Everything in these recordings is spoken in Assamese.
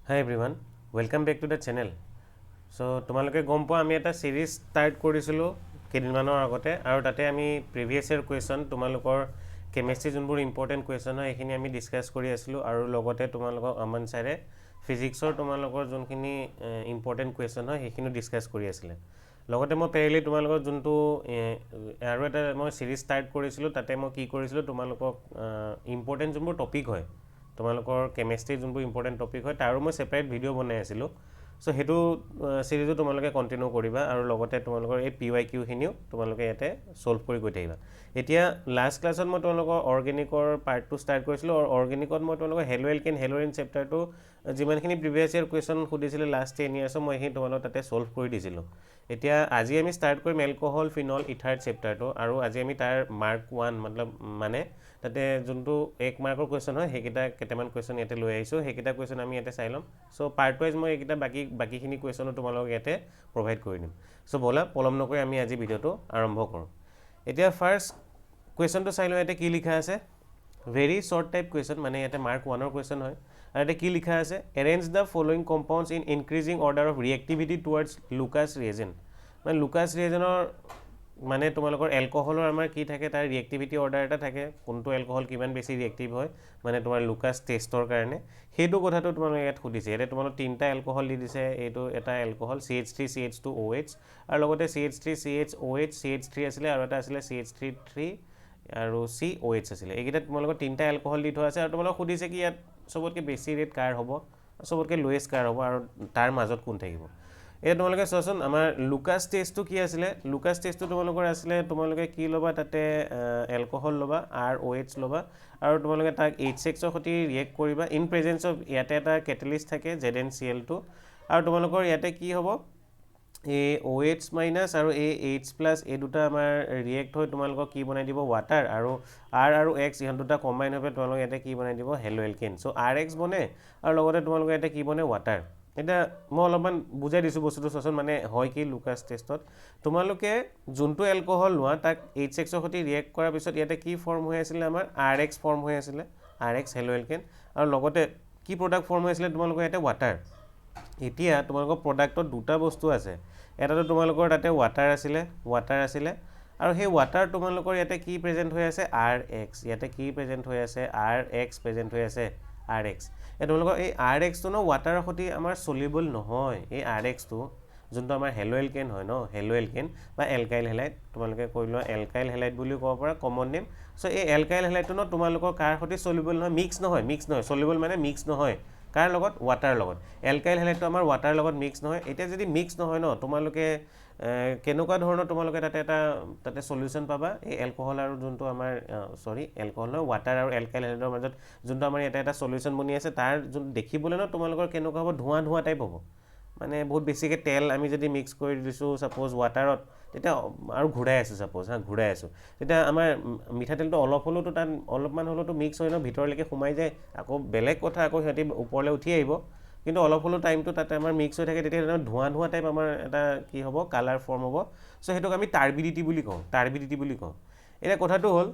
Hi everyone, welcome back to the channel. So তোমালোকে গম পোৱা আমি এটা সিৰিজ ষ্টাৰ্ট কৰিছিলোঁ কেইদিনমানৰ আগতে আৰু তাতে আমি প্ৰিভিয়াছ ইয়াৰ কুৱেশ্যন তোমালোকৰ কেমিষ্ট্ৰি যোনবোৰ ইম্পৰ্টেণ্ট কুৱেশ্যন হয় সেইখিনি আমি ডিছকাছ কৰি আছিলোঁ আৰু লগতে তোমালোকক অমন ছাৰে ফিজিক্সৰ তোমালোকৰ যোনখিনি ইম্পৰ্টেণ্ট কুৱেশ্যন হয় সেইখিনিও ডিছকাছ কৰি আছিলে লগতে মই পেৰেলি তোমালোকৰ যোনটো আৰু এটা মই সিৰিজ ষ্টাৰ্ট কৰিছিলোঁ তাতে মই কি কৰিছিলোঁ তোমালোকক ইম্পৰ্টেণ্ট যোনবোৰ টপিক হয় তোমালোকৰ কেমিষ্ট্ৰি যোনবোৰ ইম্পৰ্টেণ্ট টপিক হয় তাৰো মই ছেপাৰেট ভিডিঅ' বনাই আছিলোঁ সো সেইটো সিৰিজো তোমালোকে কন্টিনিউ কৰিবা আৰু লগতে তোমালোকৰ এই PYQ খিনিও তোমালোকে ইয়াতে সলভ কৰি গৈ থাকিবা এতিয়া লাষ্ট ক্লাছত মই তোমালোকৰ অৰ্গেনিকৰ পাৰ্টটো ষ্টাৰ্ট কৰিছিলোঁ আৰু অৰ্গেনিকত মই তোমালোকৰ হেলো এলকেন হেলোইন চেপ্টাৰটো যিমানখিনি প্ৰিভিয়াছ ইয়াৰ কুৱেশ্যন সুধিছিলে লাষ্ট 10 ইয়াৰ্ছৰ মই সেইখিনি তোমালোকক তাতে সলভ কৰি দিছিলোঁ এতিয়া আজি আমি ষ্টাৰ্ট কৰিম এলকহল ফিনল ইথাৰ চেপ্টাৰটো আৰু আজি আমি তাৰ মাৰ্ক 1 মতলব মানে তাতে যোনটো 1 মাৰ্কৰ কুৱেশ্যন হয় সেইকেইটা কেইটামান কুৱেশ্যন ইয়াতে লৈ আহিছোঁ সেইকেইটা কুৱেশ্যন আমি ইয়াতে চাই ল'ম সো পাৰ্ট ৱাইজ মই এইকেইটা বাকীখিনি কুৱেশ্যনো তোমালোকক ইয়াতে প্ৰভাইড কৰি দিম সো ব'লা পলম নকৰি আমি আজি ভিডিঅ'টো আৰম্ভ কৰোঁ এতিয়া ফাৰ্ষ্ট কুৱেশ্যনটো চাই লওঁ ইয়াতে কি লিখা আছে ভেৰি শ্বৰ্ট টাইপ কুৱেশ্যন মানে ইয়াতে মাৰ্ক 1ৰ কুৱেশ্যন হয় আৰু ইয়াতে কি লিখা আছে arrange the following compounds in increasing order of reactivity towards Lucas reagent মানে লুকাছ ৰিয়েজেনৰ মানে তোমালোকৰ এলকহলৰ আমাৰ কি থাকে তাৰ ৰিয়েক্টিভিটি অৰ্ডাৰ এটা থাকে কোনটো এলকহল কিমান বেছি ৰিয়েক্টিভ হয় মানে তোমাৰ লুকাছ টেষ্টৰ কাৰণে সেইটো কথাটো তোমালোকে ইয়াত সুধিছে ইয়াতে তোমালোক তিনিটা এলকহল দি দিছে এইটো এটা এলকহল CH3CH2OH আৰু লগতে CH3CHOH CH3 আছিলে আৰু এটা আছিলে CH33 আৰু COH আছিলে এইকেইটা তোমালোকৰ তিনিটা এলকহল দি থোৱা আছে আৰু তোমালোক সুধিছে কি ইয়াত চবতকৈ বেছি ৰেট কাৰ হ'ব চবতকৈ লোৱেষ্ট কাৰ হ'ব আৰু তাৰ মাজত কোন থাকিব এতিয়া তোমালোকে চোৱাচোন আমাৰ লুকাছ টেষ্টটো কি আছিলে লুকাছ টেষ্টটো তোমালোকৰ আছিলে তোমালোকে কি ল'বা তাতে এলকহল ল'বা ROH ল'বা আৰু তোমালোকে তাক H6ৰ সৈতে ৰিয়েক্ট কৰিবা ইন প্ৰেজেঞ্চ অফ ইয়াতে এটা কেটেলিষ্ট থাকে ZnCl2 আৰু তোমালোকৰ ইয়াতে কি হ'ব এই OH মাইনাছ আৰু এই H প্লাছ এই দুটা আমাৰ ৰিয়েক্ট হৈ তোমালোকক কি বনাই দিব ৱাটাৰ আৰু R আৰু X ইহঁত দুটা কম্বাইন হৈ তোমালোকে ইয়াতে কি বনাই দিব হেলো এলকেন চ' RX বনে আৰু লগতে তোমালোকে ইয়াতে কি বনে ৱাটাৰ এটা মই অলপমান বুজাই দিছোঁ বস্তুটো চোৱাচোন মানে হয় কি লুকাছ টেষ্টত তোমালোকে যোনটো এলকহল লোৱা তাক H6ৰ সৈতে ৰিয়েক্ট কৰাৰ পিছত ইয়াতে কি ফৰ্ম হৈ আছিলে আমাৰ RX ফৰ্ম হৈ আছিলে RX হেলো এলকেন আৰু লগতে কি প্ৰডাক্ট ফৰ্ম হৈ আছিলে তোমালোকৰ ইয়াতে ৱাটাৰ এতিয়া তোমালোকৰ প্ৰডাক্টত দুটা বস্তু আছে এটাতো তোমালোকৰ তাতে ৱাটাৰ আছিলে আৰু সেই ৱাটাৰ তোমালোকৰ ইয়াতে কি প্ৰেজেণ্ট হৈ আছে RX ইয়াতে কি প্ৰেজেণ্ট হৈ আছে RX প্ৰেজেণ্ট হৈ আছে RX এই তোমালোকৰ এই RXটো ন ৱাটাৰৰ সৈতে আমাৰ সলিউবল নহয় এই RXটো যোনটো আমাৰ হেলো এলকেন হয় ন হেলো এলকেন বা এলকাইল হেলাইড তোমালোকে কৈ লোৱা এলকাইল হেলাইড বুলি ক'ব পাৰা কমন নেম চ' এই এলকাইল হেলাইডটো ন তোমালোকৰ কাৰ সৈতে সলিউবল নহয় মিক্স নহয় সলিউবল মানে মিক্স নহয় কাৰ লগত ৱাটাৰ লগত এলকাইল হেলাইডটো আমাৰ ৱাটাৰ লগত মিক্স নহয় এতিয়া যদি মিক্স নহয় ন তোমালোকে কেনেকুৱা ধৰণৰ তোমালোকে তাতে সলিউশ্যন পাবা এই এলকহল আৰু যোনটো আমাৰ এলকহল নহয় ৱাটাৰ আৰু এলকাইল হেলাইডৰ মাজত যোনটো আমাৰ ইয়াতে এটা সলিউশ্যন বনি আছে তাৰ যোন দেখিবলৈ ন তোমালোকৰ কেনেকুৱা হ'ব ধোঁৱা টাইপ হ'ব মানে বহুত বেছিকৈ তেল আমি যদি মিক্স কৰি দিছোঁ ছাপ'জ ৱাটাৰত তেতিয়া আৰু ঘূৰাই আছোঁ ছাপ'জ ঘূৰাই আছোঁ তেতিয়া আমাৰ মিঠাতেলটো অলপ হ'লেওতো তাত অলপমান হ'লেওতো মিক্স হয় ন ভিতৰলৈকে সোমাই যায় আকৌ বেলেগ কথা আকৌ সিহঁতি ওপৰলৈ উঠি আহিব কিন্তু অলপ হ'লেও টাইমটো তাতে আমাৰ মিক্স হৈ থাকে তেতিয়া ধোঁৱা টাইপ আমাৰ এটা কি হ'ব কালাৰ ফৰ্ম হ'ব চ' সেইটোক আমি টাৰ্বিডিটি বুলি কওঁ এতিয়া কথাটো হ'ল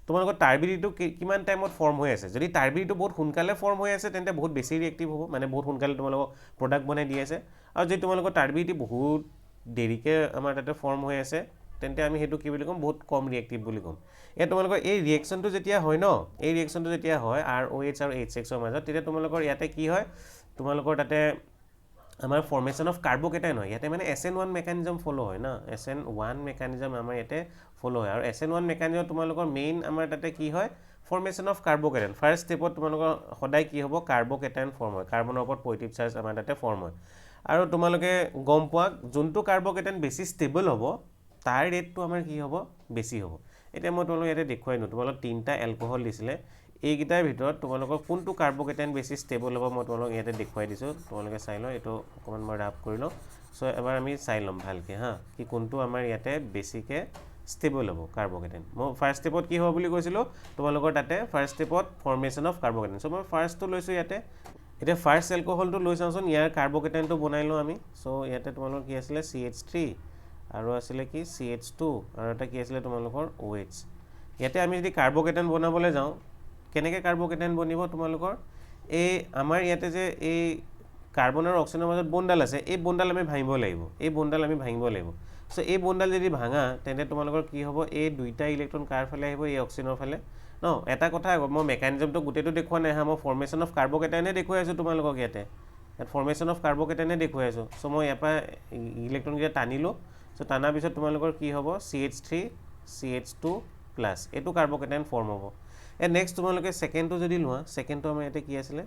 তোমালোকৰ টাৰ্বিডিটিটো কিমান টাইমত ফৰ্ম হৈ আছে যদি টাৰ্বিডিটিটো বহুত সোনকালে ফৰ্ম হৈ আছে তেন্তে বহুত বেছি ৰিয়েক্টিভ হ'ব মানে বহুত সোনকালে তোমালোকক প্ৰডাক্ট বনাই দি আছে আৰু যদি তোমালোকৰ টাৰ্বিডিটি বহুত দেৰিকৈ আমাৰ তাতে ফৰ্ম হৈ আছে তেন্তে আমি সেইটো কি বুলি ক'ম বহুত কম ৰিয়েক্টিভ বুলি ক'ম ইয়াত তোমালোকৰ এই ৰিয়েকশ্যনটো যেতিয়া হয় ন এই ৰিয়েকশ্যনটো যেতিয়া হয় ROH আৰু H6ৰ মাজত তেতিয়া তোমালোকৰ ইয়াতে কি হয় তোমালোকৰ তাতে আমাৰ ফৰ্মেশ্যন অফ কাৰ্বকেটাইন হয় ইয়াতে মানে SN1 মেকানিজম ফ'ল' হয় ন SN1 মেকানিজম আমাৰ ইয়াতে ফ'ল' হয় আৰু SN1 মেকানিজম তোমালোকৰ মেইন আমাৰ তাতে কি হয় ফৰ্মেশ্যন অফ কাৰ্বকেটাইন ফাৰ্ষ্ট ষ্টেপত তোমালোকৰ সদায় কি হ'ব কাৰ্বকেটাইন ফৰ্ম হয় কাৰ্বনৰ ওপৰত পজিটিভ চাৰ্জ আমাৰ তাতে ফৰ্ম হয় আৰু তোমালোকে গম পোৱা যোনটো কাৰ্বকেটাইন বেছি ষ্টেবল হ'ব তাৰ ৰেটটো আমাৰ কি হ'ব বেছি হ'ব এতিয়া মই তোমালোকক ইয়াতে দেখুৱাই দিওঁ তোমালোক তিনিটা এলকহল দিছিলে এইকেইটাৰ ভিতৰত তোমালোকৰ কোনটো কাৰ্বকেটাইন বেছি ষ্টেবল হ'ব মই তোমালোকক ইয়াতে দেখুৱাই দিছোঁ তোমালোকে চাই লওঁ এইটো অকণমান মই ৰাফ কৰি লওঁ চ' এবাৰ আমি চাই ল'ম ভালকৈ কি কোনটো আমাৰ ইয়াতে বেছিকৈ ষ্টেবল হ'ব কাৰ্বকেটাইন মই ফাৰ্ষ্ট ষ্টেপত কি হ'ব বুলি কৈছিলোঁ তোমালোকৰ তাতে ফাৰ্ষ্ট ষ্টেপত ফৰ্মেশ্যন অফ কাৰ্বকেটাইন চ' মই ফাৰ্ষ্টটো লৈছোঁ ইয়াতে এতিয়া ফাৰ্ষ্ট এলকহলটো লৈ চাওঁচোন ইয়াৰ কাৰ্বকেটাইনটো বনাই লওঁ আমি চ' ইয়াতে তোমালোকৰ কি আছিলে CH3 আৰু আছিলে কি CH2 আৰু এটা কি আছিলে তোমালোকৰ OH ইয়াতে আমি যদি কাৰ্বকেটাইন বনাবলৈ যাওঁ কেনেকৈ কাৰ্বকেটাইন বনিব তোমালোকৰ এই আমাৰ ইয়াতে যে এই কাৰ্বন আৰু অক্সিজেনৰ মাজত বন্ডডাল আছে এই বন্ডডাল আমি ভাঙিব লাগিব সো এই বন্ডডাল যদি ভাঙা তেন্তে তোমালোকৰ কি হ'ব এই দুইটা ইলেক্ট্ৰন কাৰ ফালে আহিব এই অক্সিজেনৰ ফালে ন এটা কথা মই মেকানিজমটো গোটেইটো দেখুৱা নাই মই ফৰ্মেশ্যন অফ কাৰ্বকেটাইনে দেখুৱাই আছোঁ তোমালোকক ইয়াত ফৰ্মেশ্যন অফ কাৰ্বকেটাইনে দেখুৱাই আছোঁ সো মই ইয়াৰ পৰা ইলেক্ট্ৰনকেইটা টানিলোঁ সো টানাৰ পিছত তোমালোকৰ কি হ'ব CH3 CH2 প্লাছ এইটো কাৰ্বকেটাইন ফৰ্ম হ'ব নেক্সট তোমালোকে সেকেন্ডটো যদি লোৱা সেকেন্ডটো আমাৰ ইয়াতে কি আছিলে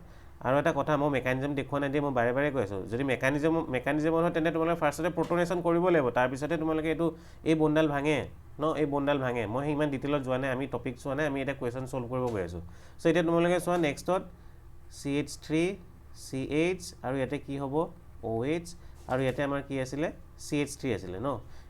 আৰু এটা কথা মই মেকানিজম দেখুৱা নাই দিয়ে মই বাৰে বাৰে কৈ আছোঁ যদি মেকানিজম হয় তেন্তে তোমালোকে ফাৰ্ষ্টতে প্ৰটনেশ্যন কৰিব লাগিব তাৰপিছতে তোমালোকে এইটো এই বন্ডাল ভাঙে ন এই বন্ডাল ভাঙে মই ইমান ডিটেইলত যোৱা নাই আমি টপিক চোৱা নাই আমি এটা কুৱেশ্যন সলভ কৰিব গৈ আছোঁ সো এতিয়া তোমালোকে চোৱা নেক্সটত CH3 CH আৰু ইয়াতে কি হ'ব OH আৰু ইয়াতে আমাৰ কি আছিলে CH3 আছিলে ন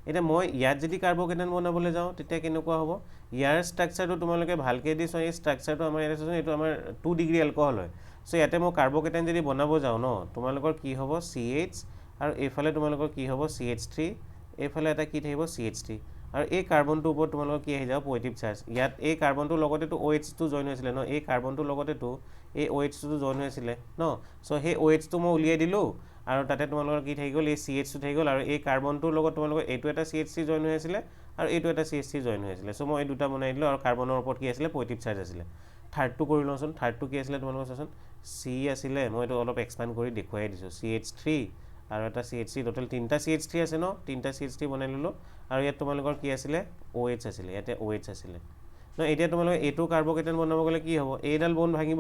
এটা মই ইয়াত যদি কাৰ্বকেটাইন বনাবলৈ যাওঁ তেতিয়া কেনেকুৱা হ'ব ইয়াৰ ষ্ট্ৰাকচাৰটো তোমালোকে ভালকৈ দি চোৱা এই ষ্ট্ৰাকচাৰটো আমাৰ ইয়াতে চোৱা এইটো আমাৰ 2 ডিগ্ৰী এলকহল হয় সো ইয়াতে মই কাৰ্বকেটাইন যদি বনাব যাওঁ ন তোমালোকৰ কি হ'ব CH আৰু এইফালে তোমালোকৰ কি হ'ব CH3 এইফালে এটা কি থাকিব CH3 আৰু এই কাৰ্বনটোৰ ওপৰত তোমালোকৰ কি আহি যাব পজিটিভ চাৰ্জ ইয়াত এই কাৰ্বনটোৰ লগতেতো OH টো জইন হৈছিলে ন এই কাৰ্বনটোৰ লগতেতো এই OH টো জইন হৈছিলে ন সো সেই OH টো মই উলিয়াই দিলোঁ আৰু তাতে তোমালোকৰ কি থাকি গ'ল এই CH টো থাকি গ'ল আৰু এই কাৰ্বনটোৰ লগত তোমালোকৰ এইটো এটা CH3 জইন হৈ আছিলে আৰু এইটো এটা CH3 জইন হৈ আছিলে সো মই এই দুটা বনাই দিলোঁ আৰু কাৰ্বনৰ ওপৰত কি আছিলে পজিটিভ চাৰ্জ আছিলে থাৰ্ডটো কৰি লওঁচোন থাৰ্ডটো কি আছিলে তোমালোকৰ চোৱাচোন C আছিলে মই এইটো অলপ এক্সপাণ্ড কৰি দেখুৱাই দিছোঁ CH3 আৰু এটা CH3 টোটেল তিনিটা CH3 আছে ন তিনিটা CH3 বনাই ল'লোঁ আৰু ইয়াত তোমালোকৰ কি আছিলে OH আছিলে ইয়াতে OH আছিলে ন এতিয়া তোমালোকে এইটো কাৰ্বকেটাইন বনাব গ'লে কি হ'ব এইডাল বন্ড ভাঙিব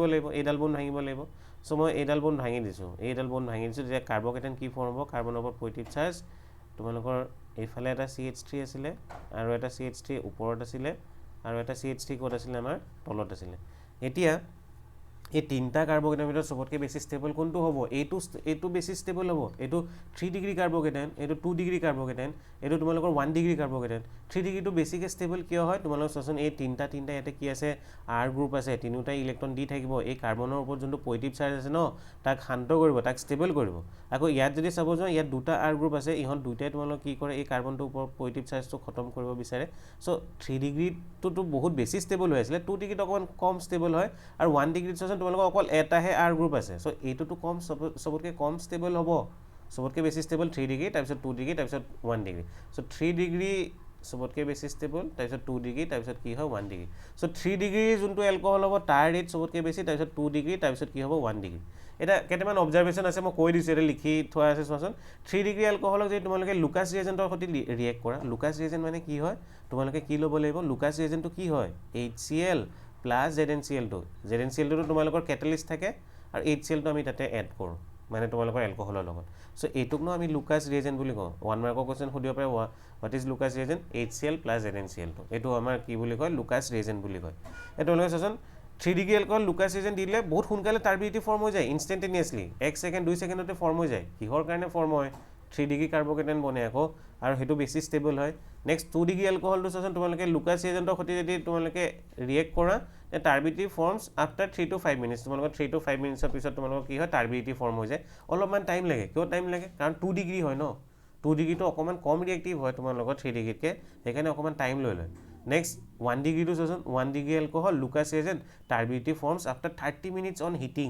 লাগিব সো মই এইডাল বন্ড ভাঙি দিছোঁ তেতিয়া কাৰ্বকেটাইন কি ফৰ্ম হ'ব কাৰ্বনৰ ওপৰত পজিটিভ চাৰ্জ তোমালোকৰ এইফালে এটা CH3 আছিলে আৰু এটা CH3 ওপৰত আছিলে আৰু এটা CH3 ক'ত আছিলে আমাৰ তলত আছিলে এতিয়া এই তিনটা কাৰ্বকেটাইনৰ ভিতৰত সবতকৈ বেছি ষ্টেবল কোনটো হ'ব এইটো বেছি ষ্টেবল হ'ব এইটো 3 ডিগ্ৰী কাৰ্বকেটাইন এইটো 2 ডিগ্ৰী কাৰ্বকেটাইন এইটো তোমালোকৰ 1 ডিগ্ৰী কাৰ্বকেটাইন 3 ডিগ্ৰীটো বেছিকৈ ষ্টেবল কিয় হয় তোমালোক চোৱাচোন এই তিনটা ইয়াতে কি আছে R গ্ৰুপ আছে তিনিটা ইলেক্ট্ৰন দি থাকিব এই কাৰ্বনৰ ওপৰত যোনটো পজিটিভ চাৰ্জ আছে ন তাক শান্ত কৰিব তাক ষ্টেবল কৰিব আকৌ ইয়াত যদি চাব যাওঁ ইয়াত দুটা R গ্ৰুপ আছে ইহঁত দুটাই তোমালোক কি কৰে এই কাৰ্বনটোৰ ওপৰত পজিটিভ চাৰ্জটো খতম কৰিব বিচাৰে সো 3 ডিগ্ৰীটো বহুত বেছি ষ্টেবল হৈ আছিলে 2 ডিগ্ৰীত অকণমান কম ষ্টেবল হয় আৰু 1 ডিগ্ৰীত চোৱাচোন তোমালোকৰ অকল এটাহে R গ্ৰুপ আছে সো এইটোতো কম সবতকৈ কম ষ্টেবল হ'ব সবতকৈ বেছি ষ্টেবল 3 ডিগ্ৰী তাৰপিছত 2 ডিগ্ৰী তাৰপিছত 1 ডিগ্ৰী সো 3 ডিগ্ৰী সবতকৈ বেছি ষ্টেবল তাৰপিছত 2 ডিগ্ৰী তাৰপিছত কি হয় 1 ডিগ্ৰী সো 3 ডিগ্ৰী যোনটো এলকহল হ'ব তাৰ ৰেট সবতকৈ বেছি তাৰপিছত 2 ডিগ্ৰী তাৰপিছত কি হ'ব 1 ডিগ্ৰী এটা কেইটামান অবজাৰভেশ্যন আছে মই কৈ দিছোঁ এটা লিখি থোৱা আছে চোৱাচোন 3 ডিগ্ৰী এলকহলক যদি তোমালোকে লুকাছ ৰিয়েজেণ্টৰ সৈতে ৰিয়েক্ট কৰা লুকাছ ৰিয়েজেণ্ট মানে কি হয় তোমালোকে কি ল'ব লাগিব লুকাছ ৰিয়েজেণ্টটো কি হয় HCl প্লাছ ZnCl2 তোমালোকৰ কেটালিষ্ট থাকে আৰু HCl টো আমি তাতে এড কৰোঁ মানে তোমালোকৰ এলকহলৰ লগত সো এইটোক ন আমি লুকাছ ৰিয়েজেণ্ট বুলি কওঁ 1 মাৰ্কৰ কোৱেশ্চন সুধিব পাৰে what is Lucas reagent HCl plus ZnCl2 এইটো আমাৰ কি বুলি কয় লুকাছ ৰিয়েজেণ্ট বুলি কয় এই তোমালোকে চাচোন 3 ডিগ্ৰী এলকহল লুকাছ ৰিয়েজেণ্ট দিলে বহুত সোনকালে টাৰ্বিডিটি ফৰ্ম হৈ যায় ইনষ্টেণ্টেনিয়াছলি 1 ছেকেণ্ড 2 ছেকেণ্ডতে ফৰ্ম হৈ যায় কিহৰ কাৰণে ফৰ্ম হয় 3 ডিগ্ৰী কাৰ্বকেটাইন বনে আকৌ আৰু সেইটো বেছি ষ্টেবল হয় নেক্সট 2 ডিগ্ৰী এলকহলটো চাচোন তোমালোকে লুকাছ ৰিয়েজেণ্টৰ সৈতে যদি তোমালোকে ৰিয়েক্ট কৰা টাৰ্বিডিটি ফৰ্মছ আফটাৰ 3 to 5 মিনিটছ তোমালোকৰ 3 to 5 মিনিটছৰ পিছত তোমালোকৰ কি হয় টাৰ্বিডিটি ফৰ্ম হৈ যায় অলপমান টাইম লাগে কিয় টাইম লাগে কাৰণ 2 ডিগ্ৰী হয় ন 2 ডিগ্ৰীটো অকণমান কম ৰিয়েক্টিভ হয় তোমালোকৰ 3 ডিগ্ৰীতকৈ সেইকাৰণে অকণমান টাইম লৈ লয় নেক্সট 1 ডিগ্ৰীটো চাচোন 1 degree alcohol Lucas reagent turbidity forms after 30 minutes on heating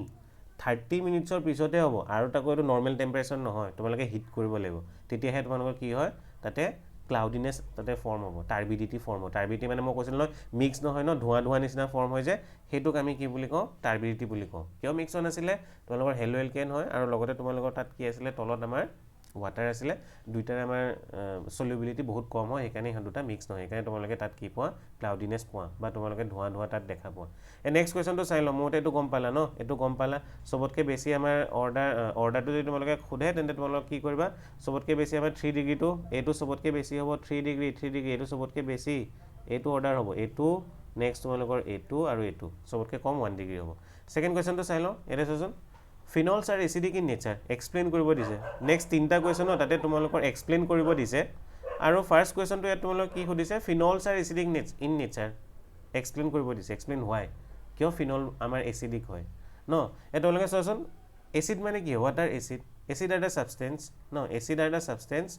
30 মিনিটছৰ পিছতে হ'ব আৰু তাকো এইটো নৰ্মেল টেম্পাৰেচাৰ নহয় তোমালোকে হিট কৰিব লাগিব তেতিয়াহে তোমালোকৰ কি হয় তাতে ক্লাউডিনেছ তাতে ফৰ্ম হ'ব টাৰ্বিডিটি ফৰ্ম হ'ব টাৰ্বিডিটি মানে মই কৈছিলোঁ নহয় মিক্স নহয় ন ধোঁৱা নিচিনা ফৰ্ম হৈ যায় সেইটোক আমি কি বুলি কওঁ টাৰ্বিডিটি বুলি কওঁ কিয় মিক্স হোৱা নাছিলে তোমালোকৰ হেলো এলকেন হয় আৰু লগতে তোমালোকৰ তাত কি আছিলে তলত আমাৰ ৱাটাৰ আছিলে দুইটাৰ আমাৰ সলিউবিলিটি বহুত কম হয় সেইকাৰণে ইহঁত দুটা মিক্স নহয় সেইকাৰণে তোমালোকে তাত কি পোৱা ক্লাউডিনেছ পোৱা বা তোমালোকে ধোঁৱা তাত দেখা পোৱা নেক্সট কুৱেশ্যনটো চাই লওঁ মইতো এইটো গম পালা ন এইটো গম পালা সবতকৈ বেছি আমাৰ অৰ্ডাৰটো যদি তোমালোকে সোধে তেন্তে তোমালোকে কি কৰিবা সবতকৈ বেছি আমাৰ 3 ডিগ্ৰীটো এইটো সবতকৈ বেছি হ'ব 3 ডিগ্ৰী এইটো সবতকৈ বেছি এইটো অৰ্ডাৰ হ'ব এইটো নেক্সট তোমালোকৰ এইটো আৰু এইটো সবতকৈ কম 1 ডিগ্ৰী হ'ব সেকেন্ড কুৱেশ্যনটো চাই লওঁ এটা চাচোন ফিনলছ আৰু এচিডিক ইন নেচাৰ এক্সপ্লেইন কৰিব দিছে নেক্সট তিনিটা কুৱেশ্যন তাতে তোমালোকৰ এক্সপ্লেইন কৰিব দিছে আৰু ফাৰ্ষ্ট কুৱেশ্যনটো ইয়াত তোমালোকক কি সুধিছে ফিনলছ আৰু এচিডিক ইন নেচাৰ এক্সপ্লেইন কৰিব দিছে এক্সপ্লেইন হোৱাই কিয় ফিনল আমাৰ এচিডিক হয় ন এটা তোমালোকে চোৱাচোন এচিড মানে কি ৱাটাৰ এচিড এটা ছাবষ্টেঞ্চ ন এচিড এটা ছাবষ্টেঞ্চ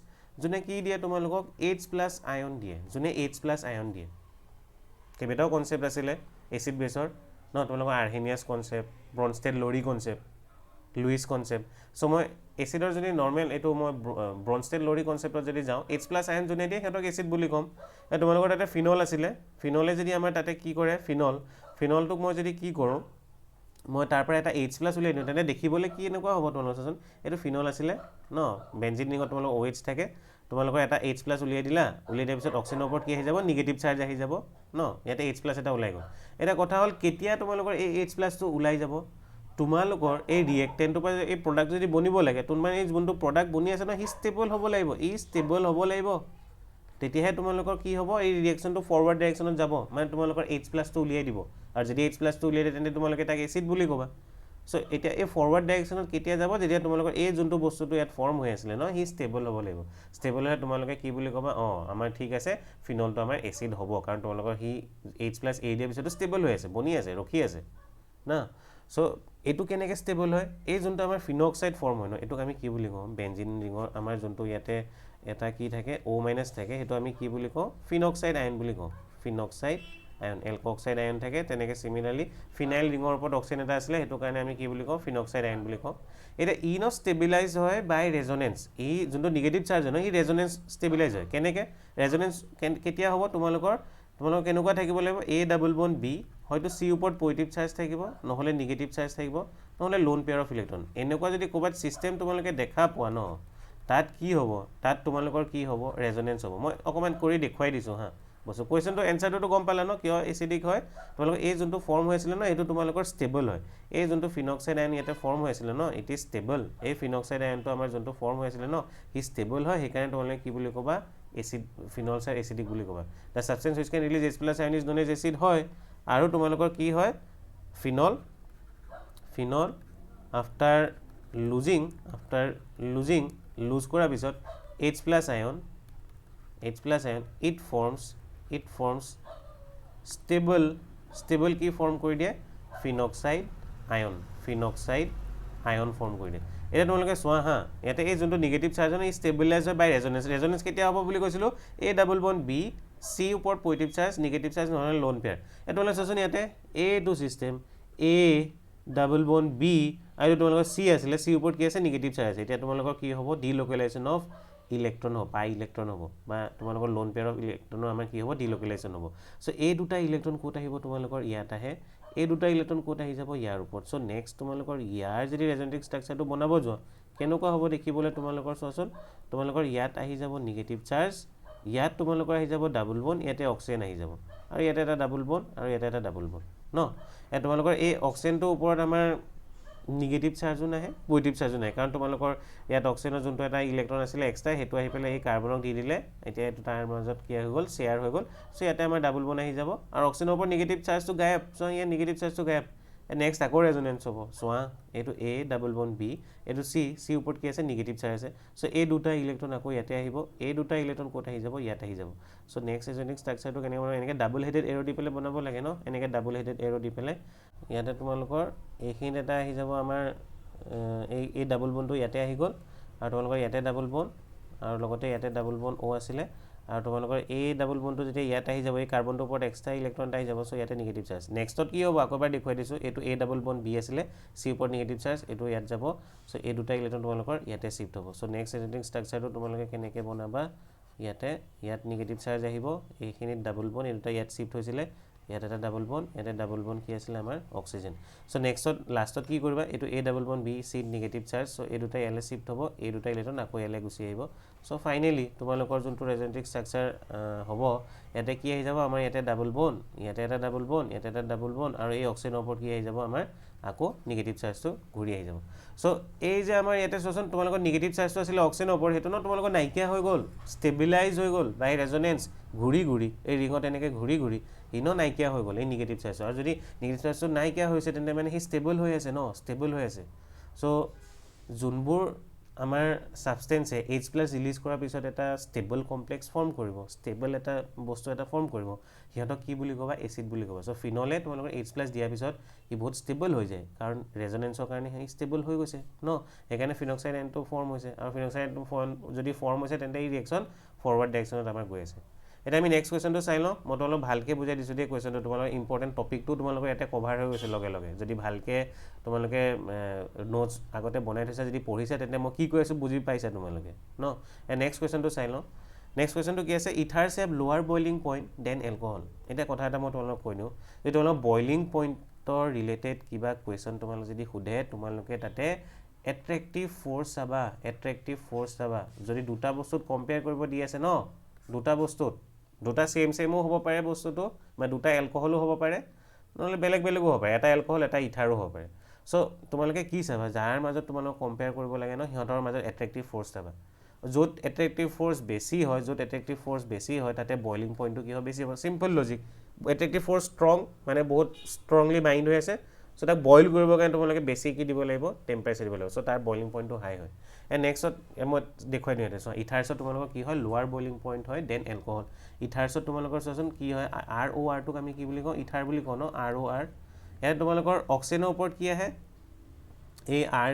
যোনে কি দিয়ে তোমালোকক H+ আয়ন দিয়ে যোনে H+ আয়ন দিয়ে কেইবাটাও কনচেপ্ট আছিলে এচিড বেছৰ ন তোমালোকৰ আৰ্হেনিয়াছ কনচেপ্ট ব্ৰনষ্টেড লৰি কনচেপ্ট লুইছ কনচেপ্ট চ' মই এচিডৰ যদি নৰ্মেল এইটো মই ব্ৰনষ্টেড লৰি কনচেপ্টত যদি যাওঁ H+ আয়ন যোনে দিয়ে সিহঁতক এচিড বুলি ক'ম তোমালোকৰ তাতে ফিনল আছিলে ফিনলে যদি আমাৰ তাতে কি কৰে ফিনলটোক মই যদি কি কৰোঁ মই তাৰ পৰা এটা H+ উলিয়াই দিওঁ তেন্তে দেখিবলৈ কি এনেকুৱা হ'ব তোমালোকৰ চাচোন এইটো ফিনল আছিলে ন বেনজিন ৰিঙত তোমালোকৰ OH থাকে তোমালোকৰ এটা H+ উলিয়াই দিয়াৰ পিছত অক্সিজেনৰ ওপৰত কি আহি যাব নিগেটিভ চাৰ্জ আহি যাব ন ইয়াতে H+ এটা ওলাই গ'ল এটা কথা হ'ল কেতিয়া তোমালোকৰ এই H+টো ওলাই যাব তোমালোকৰ এই ৰিয়েক্টেণ্টৰ পৰা এই প্ৰডাক্ট যদি বনিব লাগে তোমাৰ এই যোনটো প্ৰডাক্ট বনি আছে ন সি ষ্টেবল হ'ব লাগিব তেতিয়াহে তোমালোকৰ কি হ'ব এই ৰিয়েকশ্যনটো ফৰৱাৰ্ড ডাইৰেকশ্যনত যাব মানে তোমালোকৰ H+টো উলিয়াই দিব আৰু যদি H+টো উলিয়াই দিয়ে তেন্তে তোমালোকে তাক এচিড বুলি ক'বা চ' এতিয়া এই ফৰৱাৰ্ড ডাইৰেকশ্যনত কেতিয়া যাব যেতিয়া তোমালোকৰ এই যোনটো বস্তুটো ইয়াত ফৰ্ম হৈ আছিলে ন সি ষ্টেবল হ'ব লাগিব ষ্টেবল হ'লে তোমালোকে কি বুলি ক'বা আমাৰ ঠিক আছে ফিনলটো আমাৰ এচিড হ'ব কাৰণ তোমালোকৰ সি H+ এৰি দিয়াৰ পিছতো ষ্টেবল হৈ আছে বনি আছে ৰখি আছে না চ' এইটো কেনেকৈ ষ্টেবল হয় এই যোনটো আমাৰ ফিনঅক্সাইড ফৰ্ম হয় ন এইটোক আমি কি বুলি কওঁ বেনজিন ৰিঙৰ আমাৰ যোনটো ইয়াতে এটা কি থাকে O- থাকে সেইটো আমি কি বুলি কওঁ ফিনঅক্সাইড আয়ন বুলি কওঁ ফিনঅক্সাইড আয়ন এলকক্সাইড আয়ন থাকে তেনেকৈ চিমিলাৰলি ফিনাইল ৰিঙৰ ওপৰত অক্সিজেন এটা আছিলে সেইটো কাৰণে আমি কি বুলি কওঁ ফিনঅক্সাইড আয়ন বুলি কওঁ এতিয়া ই ন ষ্টেবিলাইজ হয় বাই ৰেজনেঞ্চ ই যোনটো নিগেটিভ চাৰ্জ হয় ন ই ৰেজনেঞ্চ ষ্টেবিলাইজ হয় কেনেকৈ ৰেজনেঞ্চ কেতিয়া হ'ব তোমালোকৰ কেনেকুৱা থাকিব লাগিব A+B হয়তো C ওপৰত পজিটিভ চাৰ্জ থাকিব নহ'লে নিগেটিভ চাৰ্জ থাকিব নহ'লে লোন পেয়াৰ অফ ইলেক্ট্ৰন এনেকুৱা যদি ক'ৰবাত ছিষ্টেম তোমালোকে দেখা পোৱা ন তাত কি হ'ব তাত তোমালোকৰ কি হ'ব ৰেজনেঞ্চ হ'ব মই অকণমান কৰি দেখুৱাই দিছোঁ হা বস্তু কুৱেশ্যনটো এনচাৰটো গম পালা ন কিয় এচিডিক হয় তোমালোকৰ এই যোনটো ফৰ্ম হৈ আছিলে ন এইটো তোমালোকৰ ষ্টেবল হয় এই যোনটো ফিনঅক্সাইড আয়ন ইয়াতে ফৰ্ম হৈ আছিলে ন ইট ইজ ষ্টেবল এই ফিনঅক্সাইড আয়নটো আমাৰ যোনটো ফৰ্ম হৈ আছিলে ন সি ষ্টেবল হয় সেইকাৰণে তোমালোকে কি বুলি ক'বা এচিড ফিনল চাৰ এচিডিক বুলি ক'বা the substance which can release H+ ion is known as acid হয় আৰু তোমালোকৰ কি হয় ফিনল আফটাৰ লুজ কৰাৰ পিছত H+ Ayan it forms stable কি ফৰ্ম কৰি দিয়ে ফিনঅক্সাইড আয়ন ফৰ্ম কৰি দিয়ে এতিয়া তোমালোকে চোৱা হা ইয়াতে এই যোনটো নিগেটিভ চাৰ্জ হয় ষ্টেবিলাইজ হয় বাই ৰেজনেঞ্চ কেতিয়া হ'ব বুলি কৈছিলোঁ A+B C ওপৰত পজিটিভ চাৰ্জ নিগেটিভ চাৰ্জ নহ'লে লোন পেয়াৰ এতিয়া তোমালোকে চোৱাচোন ইয়াতে এইটো চিষ্টেম A+B আৰু তোমালোকৰ C আছিলে C ওপৰত কি আছে নিগেটিভ চাৰ্জ আছে এতিয়া তোমালোকৰ কি হ'ব ডিল'কেলাইজেশ্যন অফ ইলেক্ট্ৰন হ'ব পাই ইলেক্ট্ৰন হ'ব বা তোমালোকৰ লোন পেয়াৰ অফ ইলেক্ট্ৰনৰ আমাৰ কি হ'ব ডিল'কেলাইজেশ্যন হ'ব চ' এই দুটা ইলেক্ট্ৰন ক'ত আহিব তোমালোকৰ ইয়াত আহে এই দুটা ইলেক্ট্ৰন ক'ত আহি যাব ইয়াৰ ওপৰত চ' নেক্সট তোমালোকৰ ইয়াৰ যদি ৰেজনেটিক ষ্ট্ৰাকচাৰটো বনাব যোৱা কেনেকুৱা হ'ব দেখিবলৈ তোমালোকৰ চোৱাচোন তোমালোকৰ ইয়াত আহি যাব নিগেটিভ চাৰ্জ ইয়াত তোমালোকৰ আহি যাব ডাবল বন ইয়াতে অক্সিজেন আহি যাব আৰু ইয়াতে এটা ডাবল বন আৰু ইয়াতে এটা ডাবল বন ন তোমালোকৰ এই অক্সিজেনটোৰ ওপৰত আমাৰ নিগেটিভ চাৰ্জো নাহে পজিটিভ চাৰ্জো নাহে কাৰণ তোমালোকৰ ইয়াত অক্সিজেনৰ যোনটো এটা ইলেক্ট্ৰন আছিলে এক্সট্ৰা সেইটো আহি পেলাই এই কাৰ্বনক দি দিলে এতিয়া এইটো তাৰ মাজত কি হৈ গ'ল শ্বেয়াৰ হৈ গ'ল চ' ইয়াতে আমাৰ ডাবল বন আহি যাব আৰু অক্সিজেনৰ ওপৰত নিগেটিভ চাৰ্জটো গায়ব চ' ইয়াত নিগেটিভ চাৰ্জটো গায়ব নেক্সট আকৌ ৰেজনেঞ্চ হ'ব চোৱা এইটো A+B এইটো C ওপৰত কি আছে নিগেটিভ চাৰ্জ আছে চ' এই দুটা ইলেক্ট্ৰন আকৌ ইয়াতে আহিব এই দুটা ইলেক্ট্ৰন ক'ত আহি যাব ইয়াত আহি যাব চ' নেক্সট ৰেজনেটিক ষ্ট্ৰাকচাৰটো কেনেকৈ বনাব এনেকৈ ডাবল হেডেড এৰ' দি পেলাই বনাব লাগে ন এনেকৈ ডাবল হেডেড এৰ' দি পেলাই ইয়াতে তোমালোকৰ এইখিনিত এটা আহি যাব আমাৰ এই ডাবল বনটো ইয়াতে আহি গ'ল আৰু তোমালোকৰ ইয়াতে ডাবল বন আৰু লগতে ইয়াতে ডাবল বন O আছিলে আৰু তোমালোকৰ এই ডাবল বনটো যেতিয়া ইয়াত আহি যাব এই কাৰ্বনটোৰ ওপৰত এক্সট্ৰা ইলেক্ট্ৰন আহি যাব চ' ইয়াতে নিগেটিভ চাৰ্জ নেক্সটত কি হ'ব আকৌ এবাৰ দেখুৱাই দিছোঁ এইটো A+B আছিলে C ওপৰত নিগেটিভ চাৰ্জ এইটো ইয়াত যাব চ' এই দুটা ইলেক্ট্ৰন তোমালোকৰ ইয়াতে শিফ্ট হ'ব চ' নেক্সট ৰেজনেটিক ষ্ট্ৰাকচাৰটো তোমালোকে কেনেকৈ বনাবা ইয়াত নিগেটিভ চাৰ্জ আহিব এইখিনিত ডাবল বন এই দুটা ইয়াত শিফ্ট হৈছিলে ইয়াত এটা ডাবল বন ইয়াতে ডাবল বন কি আছিলে আমাৰ অক্সিজেন চ' নেক্সটত লাষ্টত কি কৰিবা এইটো A+B C নিগেটিভ চাৰ্জ চ' এই দুটা ইয়ালৈ শিফ্ট হ'ব এই দুটা ইলেক্ট্ৰন আকৌ ইয়ালৈ গুচি আহিব চ' ফাইনেলি তোমালোকৰ যোনটো ৰেজনেটিক ষ্ট্ৰাকচাৰ হ'ব ইয়াতে কি আহি যাব আমাৰ ইয়াতে ডাবল বন ইয়াতে এটা ডাবল বন ইয়াতে এটা ডাবল বন আৰু এই অক্সিজেনৰ ওপৰত কি আহি যাব আমাৰ আকৌ নিগেটিভ চাৰ্জটো ঘূৰি আহি যাব চ' এই যে আমাৰ ইয়াতে চোৱাচোন তোমালোকৰ নিগেটিভ চাৰ্জটো আছিলে অক্সিজেনৰ ওপৰত সেইটো ন তোমালোকৰ নাইকিয়া হৈ গ'ল ষ্টেবিলাইজ হৈ গ'ল বাই ৰেজনেঞ্চ ঘূৰি এই ৰিঙত এনেকৈ ঘূৰি নাইকিয়া হৈ গ'ল এই নিগেটিভ চাৰ্জটো আৰু যদি নিগেটিভ চাৰ্জটো নাইকিয়া হৈছে তেন্তে মানে সি ষ্টেবল হৈ আছে চ' যোনবোৰ আমাৰ ছাবষ্টেঞ্চে H+ ৰিলিজ কৰাৰ পিছত এটা ষ্টেবল কমপ্লেক্স ফৰ্ম কৰিব ষ্টেবল এটা বস্তু এটা ফৰ্ম কৰিব সিহঁতক কি বুলি ক'বা এচিড বুলি ক'বা চ' ফিনলে তোমালোকৰ H+ দিয়াৰ পিছত ই বহুত ষ্টেবল হৈ যায় কাৰণ ৰেজনেঞ্চৰ কাৰণে সি ষ্টেবল হৈ গৈছে ন সেইকাৰণে ফিনঅক্সাইড আয়নটো ফৰ্ম হৈছে আৰু ফিনঅক্সাইড আয়নটো যদি ফৰ্ম হৈছে তেন্তে এই ৰিয়েকশ্যন ফৰৱাৰ্ড ডাইৰেকশ্যনত আমাৰ গৈ আছে এতিয়া আমি নেক্সট কুৱেশ্যনটো চাই লওঁ মই অলপ ভালকৈ বুজাই দিছোঁ দেই কুৱেশ্যনটো তোমালোকৰ ইম্পৰ্টেণ্ট টপিকটো তোমালোকৰ ইয়াতে কভাৰ হৈ গৈছে লগে লগে যদি ভালকৈ তোমালোকে নোটছ আগতে বনাই থৈছা যদি পঢ়িছা তেন্তে মই কি কৈ আছোঁ বুজি পাইছা তোমালোকে ন নেক্সট কুৱেশ্যনটো চাই লওঁ নেক্সট কুৱেশ্যনটো কি আছে ইথাৰ্ছ হেভ লোৱাৰ বইলিং পইণ্ট দেন এলকহল এতিয়া কথা এটা মই তোমালোকক কৈ দিওঁ যে তোমালোকৰ বইলিং পইণ্টৰ ৰিলেটেড কিবা কুৱেশ্যন তোমালোকে যদি সোধে তোমালোকে তাতে এট্ৰেক্টিভ ফ'ৰ্চ চাবা যদি দুটা বস্তুত কম্পেয়াৰ কৰিব দি আছে ন দুটা বস্তুত দুটা ছেমো হ'ব পাৰে বস্তুটো বা দুটা এলকহলো হ'ব পাৰে নহ'লে বেলেগো হ'ব পাৰে এটা এলকহল এটা ইথাৰো হ'ব পাৰে চ' তোমালোকে কি চাবা যাৰ মাজত তোমালোকক কম্পেয়াৰ কৰিব লাগে ন সিহঁতৰ মাজত এট্ৰেক্টিভ ফ'ৰ্চ চাবা য'ত এট্ৰেক্টিভ ফ'ৰ্চ বেছি হয় তাতে বইলিং পইণ্টটো কি হয় বেছি হ'ব simple logic attractive force strong মানে বহুত ষ্ট্ৰংলি বাইণ্ড হৈ আছে চ' তাক বইল কৰিবৰ কাৰণে তোমালোকে বেছি কি দিব লাগিব টেম্পাৰেচাৰ দিব লাগিব চ' তাৰ বইলিং পইণ্টটো হাই হয় নেক্সটত মই দেখুৱাই দিওঁ এতিয়া চ' ইথাৰ্ছত তোমালোকৰ কি হয় লোৱাৰ বইলিং পইণ্ট হয় দেন এলকহল ইথাৰ্ছত তোমালোকৰ চোৱাচোন কি হয় RORটোক আমি কি বুলি কওঁ ইথাৰ বুলি কওঁ ন ROR ইয়াত তোমালোকৰ অক্সিজেনৰ ওপৰত কি আহে এই R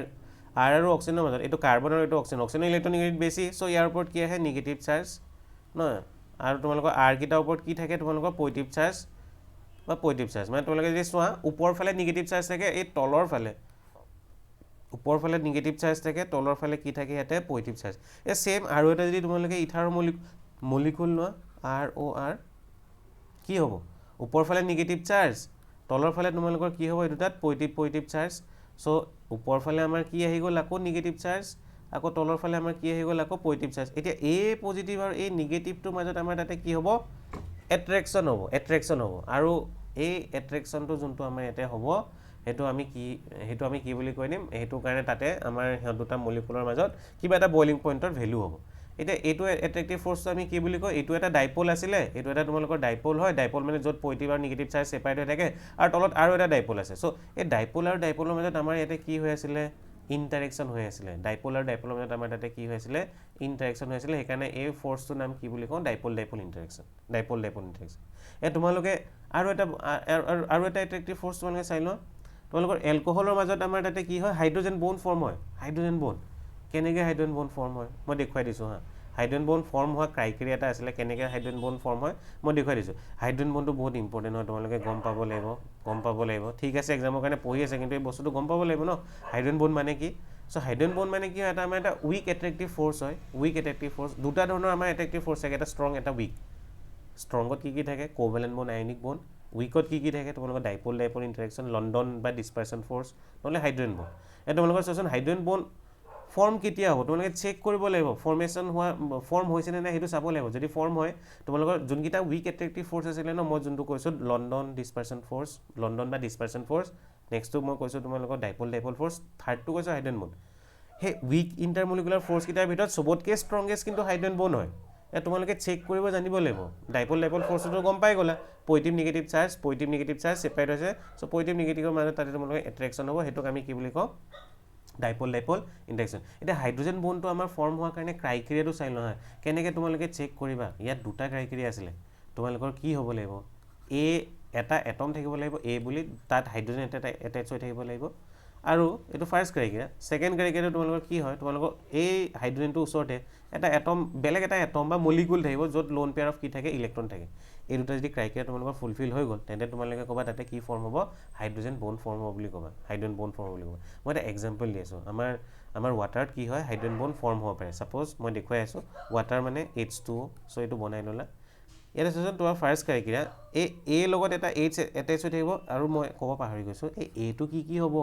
আৰু অক্সিজেনৰ মাজত এইটো কাৰ্বন আৰু এইটো অক্সিজেনৰ ইলেক্ট্ৰনিগেটিভ বেছি চ' ইয়াৰ ওপৰত কি আহে নিগেটিভ চাৰ্জ নহয় আৰু তোমালোকৰ কেইটাৰ ওপৰত কি থাকে তোমালোকৰ পজিটিভ চাৰ্জ মানে তোমালোকে যদি চোৱা ওপৰ ফালে নিগেটিভ চাৰ্জ থাকে এই তলৰ ফালে ওপৰ ফালে নিগেটিভ চাৰ্জ থাকে তলৰ ফালে কি থাকে ইয়াতে পজিটিভ চাৰ্জ এই ছেম আৰু এটা যদি তোমালোকে ইথাৰৰ মলিকুল লোৱা ROR কি হ'ব ওপৰ ফালে নিগেটিভ চাৰ্জ তলৰ ফালে তোমালোকৰ কি হ'ব এই দুটাত পজিটিভ চাৰ্জ চ' ওপৰ ফালে আমাৰ কি আহি গ'ল আকৌ নিগেটিভ চাৰ্জ আকৌ তলৰ ফালে আমাৰ কি আহি গ'ল আকৌ পজিটিভ চাৰ্জ এতিয়া এই পজিটিভ আৰু এই নিগেটিভটোৰ মাজত আমাৰ তাতে কি হ'ব এট্ৰেকশ্যন হ'ব আৰু এই এট্ৰেকশ্যনটো যোনটো আমাৰ ইয়াতে হ'ব সেইটো আমি কি বুলি কৈ দিম সেইটো কাৰণে তাতে আমাৰ সিহঁত দুটা মলিকুলৰ মাজত কিবা এটা বইলিং পইণ্টৰ ভেলু হ'ব এতিয়া এইটো এট্ৰেক্টিভ ফ'ৰ্চটো আমি কি বুলি কওঁ এইটো এটা ডাইপল আছিলে এইটো এটা তোমালোকৰ ডাইপল হয় ডাইপল মানে য'ত পজিটিভ আৰু নিগেটিভ চাৰ্জ ছেপাৰেট হৈ থাকে আৰু তলত আৰু এটা ডাইপল আছে চ' এই ডাইপল আৰু ডাইপলৰ মাজত আমাৰ ইয়াতে কি হৈ আছিলে ইণ্টাৰেকশ্যন হৈ আছিলে ডাইপল আৰু ডাইপলৰ মাজত আমাৰ তাতে কি হৈ আছিলে ইণ্টাৰেকশ্যন হৈ আছিলে সেইকাৰণে এই ফ'ৰ্চটোৰ নাম কি বুলি কওঁ ডাইপল ইণ্টাৰেকশ্যন এই তোমালোকে আৰু এটা এট্ৰেক্টিভ ফ'ৰ্চ তোমালোকে চাই লোৱা তোমালোকৰ এলকহলৰ মাজত আমাৰ তাতে কি হয় হাইড্ৰজেন ব'ণ্ড ফৰ্ম হয় কেনেকৈ হাইড্ৰজেন ব'ণ্ড ফৰ্ম হয় মই দেখুৱাই দিছোঁ হা হাইড্ৰজেন ব'ণ্ড ফৰ্ম হোৱা ক্ৰাইটেৰিয়া এটা আছিলে কেনেকৈ হাইড্ৰজেন ব'ণ্ড ফৰ্ম হয় মই দেখুৱাই দিছোঁ হাইড্ৰজেন ব'ণ্ডটো বহুত ইম্পৰ্টেণ্ট হয় তোমালোকে গম পাব লাগিব ঠিক আছে এক্সামৰ কাৰণে পঢ়ি আছে কিন্তু এই বস্তুটো গম পাব লাগিব ন হাইড্ৰজেন ব'ণ্ড মানে কি চ' হাইড্ৰজেন ব'ণ্ড মানে কি হয় এটা আমাৰ এটা উইক এট্ৰেক্টিভ ফ'ৰ্চ হয় দুটা ধৰণৰ আমাৰ এট্ৰেক্টিভ ফ'ৰ্চ থাকে এটা ষ্ট্ৰং এটা উইক ষ্ট্ৰঙত কি থাকে কোভেলেণ্ট ব'ণ্ড আয়নিক ব'ণ্ড উইকত কি থাকে তোমালোকৰ ডাইপল ইণ্টাৰেকশ্যন লণ্ডন বা ডিছপাৰশ্যন ফ'ৰ্চ নহ'লে হাইড্ৰজেন ব'ণ্ড তোমালোকৰ চোৱাচোন হাইড্ৰজেন ব'ণ্ড ফৰ্ম কেতিয়া হ'ব তোমালোকে চেক কৰিব লাগিব ফৰ্ম হৈছেনে নাই সেইটো চাব লাগিব যদি ফৰ্ম হয় তোমালোকৰ যোনকেইটা উইক এট্ৰেক্টিভ ফ'ৰ্চ আছিলে ন মই যোনটো কৈছোঁ লণ্ডন বা ডিছপাৰশ্যন ফ'ৰ্চ নেক্সটটো মই কৈছোঁ তোমালোকৰ ডাইপল ফ'ৰ্চ থাৰ্ডটো কৈছোঁ হাইড্ৰজেন ব'ণ্ড সেই উইক ইণ্টাৰমলিকুলাৰ ফ'ৰ্চকেইটাৰ ভিতৰত চবতকৈ ষ্ট্ৰংগেষ্ট কিন্তু হাইড্ৰজেন ব'ণ্ড হয় তোমালোকে চেক কৰিব জানিব লাগিব ডাইপল ফ'ৰ্চটো গম পাই গ'লা পজিটিভ নিগেটিভ চাৰ্জ ছেপাৰেট হৈছে চ' পজিটিভ নিগেটিভৰ মাজত তাতে তোমালোকে এট্ৰেকশ্যন হ'ব সেইটোক আমি কি বুলি কওঁ ডাইপল ইণ্টাৰেকশ্যন এতিয়া হাইড্ৰজেন ব'ণ্ডটো আমাৰ ফৰ্ম হোৱাৰ কাৰণে ক্ৰাইটেৰিয়াটো চাই লওঁ হা কেনেকৈ তোমালোকে চেক কৰিবা ইয়াত দুটা ক্ৰাইটেৰিয়া আছিলে তোমালোকৰ কি হ'ব লাগিব এটা এটম থাকিব লাগিব বুলি তাত হাইড্ৰজেন এটা এটেচ হৈ থাকিব লাগিব আৰু এইটো ফাৰ্ষ্ট ক্ৰাইটেৰিয়া ছেকেণ্ড ক্ৰাইটেৰিয়া তোমালোকৰ কি হয় তোমালোকৰ এই হাইড্ৰজেনটোৰ ওচৰতে বেলেগ এটা এটম বা মলিকুল থাকিব য'ত লোন পেয়াৰ অফ কি থাকে ইলেক্ট্ৰন থাকে এই দুটা যদি ক্ৰাইটেৰিয়া তোমালোকৰ ফুলফিল হৈ গ'ল তেন্তে তোমালোকে ক'বা তাতে কি ফৰ্ম হ'ব হাইড্ৰজেন ব'ণ্ড ফৰ্ম হ'ব বুলি ক'বা মই এটা এক্সাম্পল দি আছোঁ আমাৰ ৱাটাৰত কি হয় হাইড্ৰজেন ব'ণ্ড ফৰ্ম হ'ব পাৰে ছাপ'জ মই দেখুৱাই আছোঁ ৱাটাৰ মানে H2O চ' এইটো বনাই ল'লা ইয়াত আছোচোন তোমাৰ ফাৰ্ষ্ট ক্ৰাইটেৰিয়া এই লগত এটা H এটেচ হৈ থাকিব আৰু মই ক'ব পাহৰি গৈছোঁ এইটো কি হ'ব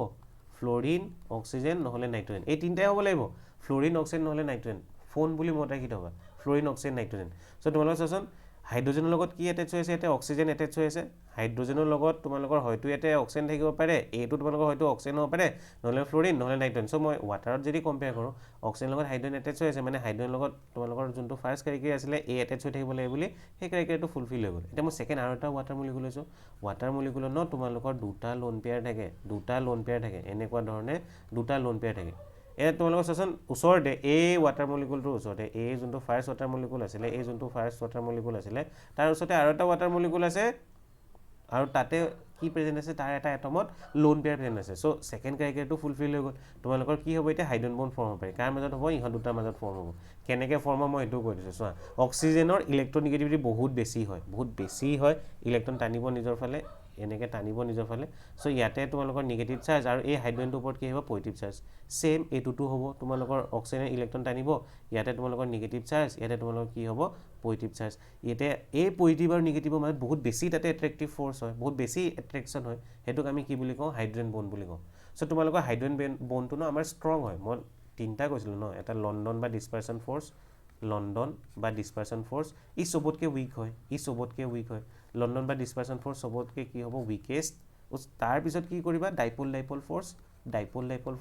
ফ্ল'ৰিন অক্সিজেন নহ'লে নাইট্ৰজেন এই তিনিটাই হ'ব লাগিব ফ্ল'ৰিন অক্সিজেন নহ'লে নাইট্ৰজেন ফোন বুলি মতাই কি থ'বা ফ্ল'ৰিন অক্সিজেন নাইট্ৰজেন চ' তোমালোকে চোৱাচোন হাইড্ৰজেনৰ লগত কি এটেচ হৈ আছে ইয়াতে অক্সিজেন এটেচ হৈ আছে হাইড্ৰজেনৰ লগত তোমালোকৰ হয়তো ইয়াতে অক্সিজেন থাকিব পাৰে এইটো তোমালোকৰ হয়তো অক্সিজেন হ'ব পাৰে নহ'লে ফ্ল'ৰিন নহ'লে নাইট্ৰজেন চ' মই ৱাটাৰত যদি কম্পেয়াৰ কৰোঁ অক্সিজেনৰ লগত হাইড্ৰজেন এটেচ হৈ আছে মানে হাইড্ৰজেনৰ লগত তোমালোকৰ যোনটো ফাৰ্ষ্ট ক্ৰাইটেৰিয়া আছিলে এটেচ হৈ থাকিব লাগে বুলি সেই ক্ৰাইটেৰিয়াটো ফুলফিল হৈ গ'ল এতিয়া মই ছেকেণ্ড আৰু এটা ৱাটাৰ মলিকুল লৈছোঁ ৱাটাৰ মলিকুলত তোমালোকৰ দুটা লোন পেয়াৰ থাকে এনেকুৱা ধৰণে দুটা লোন পেয়াৰ থাকে ইয়াত তোমালোকৰ চোৱাচোন ওচৰতে এই ৱাটাৰ মলিকুলটোৰ ওচৰতে এই যোনটো ফাৰ্ষ্ট ৱাটাৰ মলিকুল আছিলে তাৰ ওচৰতে আৰু এটা ৱাটাৰ মলিকুল আছে আৰু তাতে কি প্ৰেজেণ্ট আছে তাৰ এটা এটমত লোন পেয়াৰ প্ৰেজেণ্ট আছে সো সেকেন্ড ক্ৰাইটেৰিয়াটো ফুলফিল হৈ গ'ল তোমালোকৰ কি হ'ব এতিয়া হাইড্ৰোজেন বন্ড ফৰ্ম হ'ব পাৰে কাৰ মাজত হ'ব ইহঁত দুটাৰ মাজত ফৰ্ম হ'ব কেনেকৈ ফৰ্ম হ'ব মই এইটো কৈ দিছোঁ চোৱা অক্সিজেনৰ ইলেক্ট্ৰনেগেটিভিটি বহুত বেছি হয় ইলেক্ট্ৰন টানিব নিজৰ ফালে এনেকৈ টানিব নিজৰ ফালে সো ইয়াতে তোমালোকৰ নিগেটিভ চাৰ্জ আৰু এই হাইড্ৰোজেনটোৰ ওপৰত কি হ'ব পজিটিভ চাৰ্জ সেম এইটোটো হ'ব তোমালোকৰ অক্সিজেন ইলেক্ট্ৰন টানিব ইয়াতে তোমালোকৰ নিগেটিভ চাৰ্জ ইয়াতে তোমালোকৰ কি হ'ব পজিটিভ চাৰ্জ ইয়াতে এই পজিটিভ আৰু নিগেটিভৰ মাজত বহুত বেছি তাতে এট্ৰেক্টিভ ফ'ৰ্চ হয় বহুত বেছি এট্ৰেকশ্যন হয় সেইটোক আমি কি বুলি কওঁ হাইড্ৰোজেন বন্ড বুলি কওঁ সো তোমালোকৰ হাইড্ৰোজেন বন্ডটো ন আমাৰ ষ্ট্ৰং হয় মই তিনিটা কৈছিলোঁ ন এটা লণ্ডন বা ডিছপাৰচন ফ'ৰ্চ ই চবতকৈ উইক হয় লণ্ডন বা ডিছপাৰচন ফ'ৰ্চ চবতকৈ কি হ'ব উইকেষ্ট তাৰপিছত কি কৰিবা ডাইপল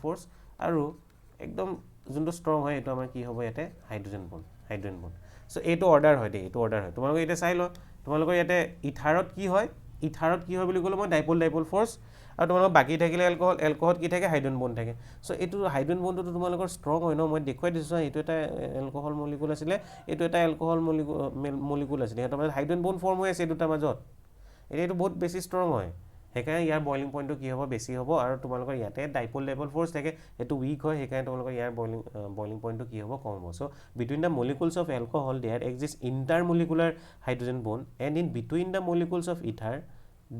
ফ'ৰ্চ আৰু একদম যোনটো ষ্ট্ৰং হয় এইটো আমাৰ কি হ'ব ইয়াতে হাইড্ৰোজেন বন্ড সো এইটো অৰ্ডাৰ হয় দেই তোমালোকে এতিয়া চাই লোৱা তোমালোকৰ ইয়াতে ইথাৰত কি হয় বুলি ক'লে মই ডাইপল ফ'ৰ্চ আৰু তোমালোকৰ বাকী থাকিলে এলকহলত কি থাকে হাইড্ৰোজেন বন্ড থাকে সো এইটো হাইড্ৰোজেন বন্ডটো তোমালোকৰ ষ্ট্ৰং হয় ন মই দেখুৱাই দিছোঁ এইটো এটা এলকহল মলিকুল আছিলে এইটো এটা এলকহল মলিকুল আছিলে সিহঁতৰ মাজত হাইড্ৰোজেন বন্ড ফৰ্ম হৈ আছে এই দুটাৰ মাজত এতিয়া এইটো বহুত বেছি ষ্ট্ৰং হয় সেইকাৰণে ইয়াৰ বইলিং পইণ্টটো কি হ'ব বেছি হ'ব আৰু তোমালোকৰ ইয়াতে ডাইপল ফ'ৰ্চ থাকে এইটো উইক হয় সেইকাৰণে তোমালোকৰ ইয়াৰ বইলিং পইণ্টটো কি হ'ব কম হ'ব so' between the molecules of alcohol there exist intermolecular hydrogen bond and in between the molecules of ether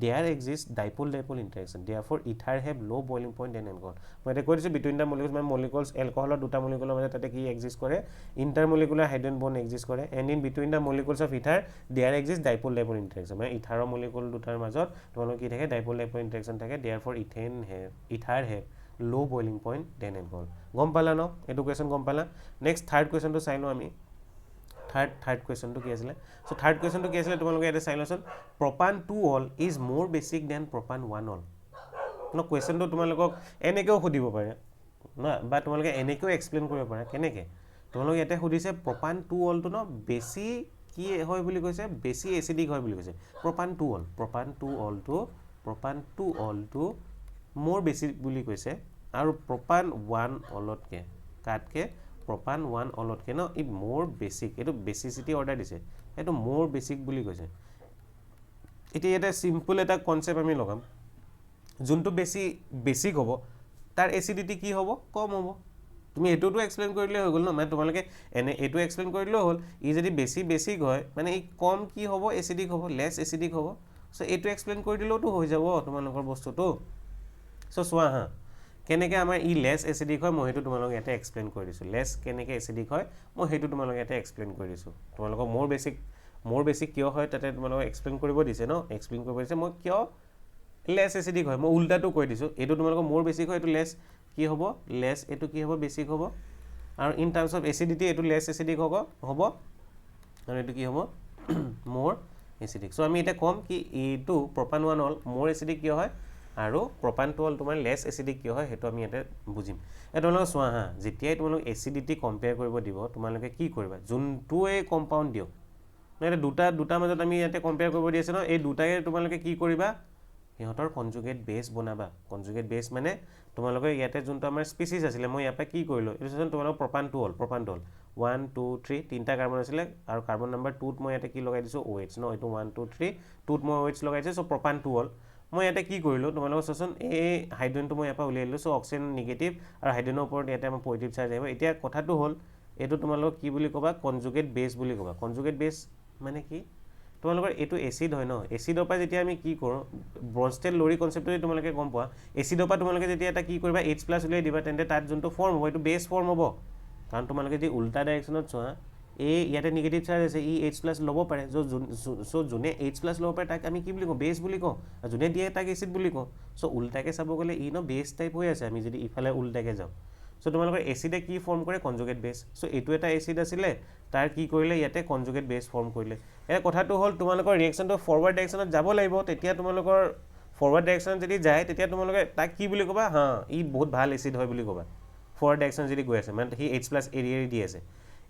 there exists dipole interaction therefore ether have low boiling point than alcohol মই এটা কৈ দিছোঁ between the molecules মানে molecules alcohol দুটা molecular মাজত তাতে কি exist কৰে intermolecular hydrogen bond exist কৰে and in between the molecules of ether there exists dipole interaction মানে ether molecule দুটাৰ মাজত তোমালোকৰ কি থাকে dipole interaction থাকে therefore ether have low boiling point than alcohol গম পালা ন এইটো কোৱেশ্চন গম পালা নেক্সট থাৰ্ড কোৱেশ্চনটো চাই লওঁ আমি থাৰ্ড কোৱেশ্চনটো কি আছিলে সো থাৰ্ড কোৱেশ্চনটো কি আছিলে তোমালোকে এটা চাই লওঁচোন propan 2 ol is more basic than propan 1 ol ন কোৱেশ্চনটো তোমালোকক এনেকৈও সুধিব পাৰে ন বা তোমালোকে এনেকৈও এক্সপ্লেইন কৰিব পাৰে কেনেকৈ তোমালোকে ইয়াতে সুধিছে প্ৰপান 2 অলটো ন বেছি কি হয় বুলি কৈছে বেছি এচিডিক হয় বুলি কৈছে প্ৰপান 2 অলটো মোৰ বেছি বুলি কৈছে আৰু প্ৰপান 1 অলতকৈ কাটকৈ প্ৰপান 1 অলতকৈ ন ই মোৰ বেছিক এইটো বেচিচিটি অৰ্ডাৰ দিছে এইটো মোৰ বেছিক বুলি কৈছে এতিয়া এটা চিম্পল এটা কনচেপ্ট আমি লগাম যোনটো বেছিক হ'ব তাৰ এচিডিটি কি হ'ব কম হ'ব তুমি এইটোতো এক্সপ্লেইন কৰিলে হৈ গ'ল ন মানে তোমালোকে এইটো এক্সপ্লেইন কৰিলেও হ'ল ই যদি বেছিক হয় মানে ই কম কি হ'ব এচিডিক হ'ব লেছ এচিডিক হ'ব চ' এইটো এক্সপ্লেইন কৰি দিলেওতো হৈ যাব তোমালোকৰ বস্তুটো চ' চোৱা হা কেনেকৈ আমাৰ ই লেছ এচিডিক হয় মই সেইটো তোমালোকক ইয়াতে এক্সপ্লেইন কৰি দিছোঁ লেছ কেনেকৈ এচিডিক হয় মই সেইটো তোমালোকক ইয়াতে এক্সপ্লেইন কৰি দিছোঁ তোমালোকক মোৰ বেছিক কিয় হয় তাতে তোমালোকক এক্সপ্লেইন কৰিব দিছে মই কিয় লেছ এচিডিক হয় মই উল্টাটো কৈ দিছোঁ এইটো তোমালোকক মোৰ বেছিক হয় এইটো লেছ কি হ'ব এইটো কি হ'ব বেছিক হ'ব আৰু ইন টাৰ্মছ অফ এচিডিটি এইটো লেছ এচিডিক হ'ব আৰু এইটো কি হ'ব মোৰ এচিডিক চ' আমি এতিয়া ক'ম কি এইটো প্ৰপান 1 অল মোৰ এচিডিক কিয় হয় আৰু প্ৰপান 2 অল তোমাৰ লেছ এচিডিক কিয় হয় সেইটো আমি ইয়াতে বুজিম তোমালোকে চোৱা হা যেতিয়াই তোমালোক এচিডিটি কম্পেয়াৰ কৰিব দিব তোমালোকে কি কৰিবা যোনটোৱে কম্পাউণ্ড দিয়ক নহয় দুটা মাজত আমি ইয়াতে কম্পেয়াৰ কৰিব দি আছে ন এই দুটাই তোমালোকে কি কৰিবা সিহঁতৰ কনজুগেট বেছ বনাবা কনজুগেট বেছ মানে তোমালোকে ইয়াতে যোনটো আমাৰ স্পেচিছ আছিলে মই ইয়াৰ পৰা কি কৰিলোঁ এইটো চাচোন তোমালোকৰ প্ৰপান 2 অল 1 2 3 তিনিটা কাৰ্বন আছিলে আৰু কাৰ্বন নাম্বাৰ 2ত মই ইয়াতে কি লগাই দিছোঁ OH ন এইটো 1 2 3 2ত মই OH লগাই দিছোঁ চ' প্ৰপান 2 অল মই ইয়াতে কি কৰিলোঁ তোমালোকৰ চাচোন এই হাইড্ৰোজেনটো মই ইয়াৰ পৰা উলিয়াই দিলোঁ চ' অক্সিজেন নিগেটিভ আৰু হাইড্ৰোজেনৰ ওপৰত ইয়াতে আমাৰ পজিটিভ চাৰ্জ আহিব এতিয়া কথাটো হ'ল এইটো তোমালোকক কি বুলি ক'বা কনজুগেট বেছ বুলি ক'বা কনজুগেট বেছ মানে কি তোমালোকৰ এইটো এচিড হয় ন এচিডৰ পৰা যেতিয়া আমি কি কৰোঁ ব্ৰনষ্টেড লৰি কনচেপ্টটো তোমালোকে গম পোৱা এচিডৰ পৰা তোমালোকে যেতিয়া এটা কি কৰিবা H+ উলিয়াই দিবা তেন্তে তাত যোনটো ফৰ্ম হ'ব এইটো বেছ ফৰ্ম হ'ব কাৰণ তোমালোকে যদি উল্টা ডাইৰেকশ্যনত চোৱা ইয়াতে নিগেটিভ চাৰ্জ আছে ই H+ ল'ব পাৰে চ' যোনে H+ ল'ব পাৰে তাক আমি কি বুলি কওঁ বেছ বুলি কওঁ আৰু যোনে দিয়ে তাক এচিড বুলি কওঁ চ' উল্টাকৈ চাব গ'লে ই ন বেছ টাইপ হৈ আছে আমি যদি ইফালে উল্টাকৈ যাওঁ চ' তোমালোকৰ এচিডে কি ফৰ্ম কৰে কনজুগেট বেছ চ' এইটো এটা এচিড আছিলে তাৰ কি কৰিলে ইয়াতে কনজুগেট বেছ ফৰ্ম কৰিলে এতিয়া কথাটো হ'ল তোমালোকৰ ৰিয়েকশ্যনটো ফৰৱাৰ্ড ডাইৰেকশ্যনত যাব লাগিব তেতিয়া তোমালোকৰ ফৰৱাৰ্ড ডাইৰেকশ্যনত যদি যায় তেতিয়া তোমালোকে তাক কি বুলি ক'বা হা ই বহুত ভাল এচিড হয় বুলি ক'বা ফৰৱাৰ্ড ডাইৰেকশ্যন যদি গৈ আছে মানে সি H+ এৰি দি আছে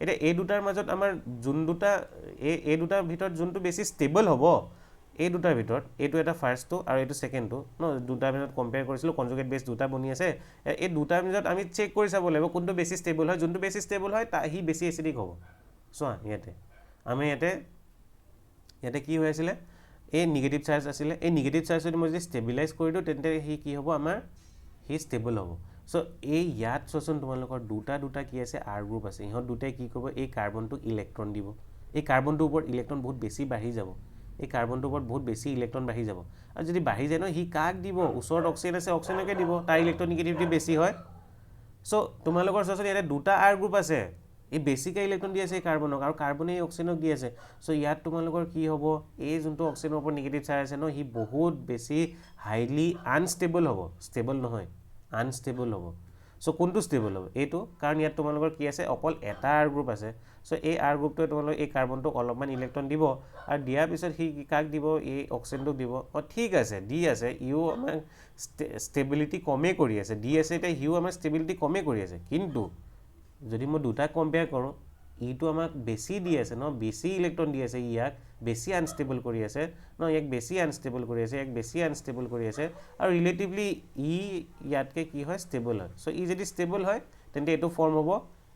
এতিয়া এই দুটাৰ মাজত আমাৰ এই দুটাৰ ভিতৰত যোনটো বেছি ষ্টেবল হ'ব এই দুটাৰ ভিতৰত এইটো এটা ফাৰ্ষ্টটো আৰু এইটো ছেকেণ্ডটো ন দুটাৰ ভিতৰত কম্পেয়াৰ কৰিছিলোঁ কনজুগেট বেছ দুটা বনি আছে এই দুটাৰ ভিতৰত আমি চেক কৰি চাব লাগিব কোনটো বেছি ষ্টেবল হয় যোনটো বেছি ষ্টেবল হয় সি বেছি এচিডিক হ'ব চোৱা আমি ইয়াতে কি হৈ আছিলে এই নিগেটিভ চাৰ্জ আছিলে, এই নিগেটিভ চাৰ্জ যদি মই যদি ষ্টেবিলাইজ কৰি দিওঁ তেন্তে সি কি হ'ব আমাৰ, সি ষ্টেবল হ'ব। চ' এই ইয়াত চোৱাচোন তোমালোকৰ দুটা কি আছে আৰ গ্ৰুপ আছে, ইহঁত দুটাই কি কৰিব, এই কাৰ্বনটোক ইলেক্ট্ৰন দিব, এই কাৰ্বনটোৰ ওপৰত ইলেক্ট্ৰন বহুত বেছি বাঢ়ি যাব, এই কাৰ্বনটোৰ ওপৰত বহুত বেছি ইলেক্ট্ৰন বাঢ়ি যাব, আৰু যদি বাঢ়ি যায় ন সি কাক দিব, ওচৰত অক্সিজেন আছে অক্সিজেনকে দিব, তাৰ ইলেক্ট্ৰনিগেটিভিটি বেছি হয়। চ' তোমালোকৰ চোৱাচোন ইয়াতে দুটা আৰ গ্ৰুপ আছে, এই বেছিকৈ ইলেক্ট্ৰন দি আছে এই কাৰ্বনক, আৰু কাৰ্বনে এই অক্সিজেনক দি আছে। চ' ইয়াত তোমালোকৰ কি হ'ব, এই যোনটো অক্সিজেনৰ ওপৰত নিগেটিভ চাৰ্জ আছে ন সি বহুত বেছি হাইলি আনষ্টেবল হ'ব, ষ্টেবল নহয়, আনষ্টেবল হ'ব। চ' কোনটো ষ্টেবল হ'ব, এইটো, কাৰণ ইয়াত তোমালোকৰ কি আছে অকল এটা আৰ গ্ৰুপ আছে। চ' এই আৰ গ্ৰুপটোৱে তোমালোকৰ এই কাৰ্বনটোক অলপমান ইলেক্ট্ৰন দিব, আৰু দিয়াৰ পিছত সি কাক দিব, এই অক্সিজেনটোক দিব। ঠিক আছে দি আছে, ইও আমাৰ ষ্টেবিলিটি কমেই কৰি আছে, দি আছে এতিয়া সিও আমাৰ ষ্টেবিলিটি কমেই কৰি আছে, কিন্তু যদি মই দুটাক কম্পেয়াৰ কৰোঁ, ইটো আমাক বেছি দি আছে ন, বেছি ইলেক্ট্ৰন দি আছে, ইয়াক বেছি আনষ্টেবল কৰি আছে ন, ইয়াক বেছি আনষ্টেবল কৰি আছে, ইয়াক বেছি আনষ্টেবল কৰি আছে, আৰু ৰিলেটিভলি ইয়াতকৈ কি হয় ষ্টেবল হয়। চ' যদি ষ্টেবল হয় তেন্তে এইটো ফৰ্ম হ'ব,